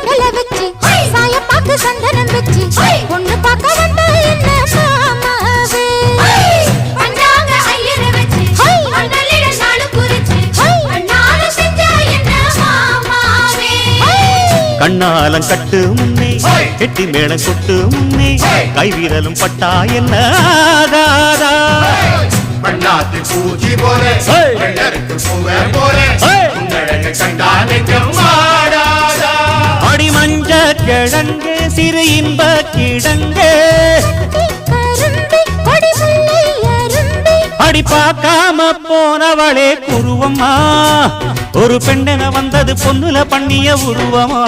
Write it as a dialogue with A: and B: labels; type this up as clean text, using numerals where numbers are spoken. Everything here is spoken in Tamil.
A: வெத்தல வச்சு சாய பாக்கு சந்தனம் வச்சு பொண்ணு பார்க்க வந்தா என்ன மாமாவே பஞ்சாங்க ஐயர வச்சு மண்டலிட நாளு குறிச்சு அண்ணால செஞ்சா என்ன மாமாவே
B: கண்ணாலம் கட்டு முன்னே கெட்டி மேளம் கொட்டு முன்னே கைவிரலும் பட்டா என்ன ஆகாதா
C: பண்ணாத்து பூச்சி போல வெள்ளருக்கு பூவே போல உன்னழகு கண்டா நெஞ்சம் வாடாதா
B: அடி மஞ்ச கிழங்கு சிறு இன்ப கிழங்கு அடி பார்க்காம போனவளே குருவம்மா ஒரு பெண்ணென வந்தது பொண்ணுல பண்ணிய உருவமா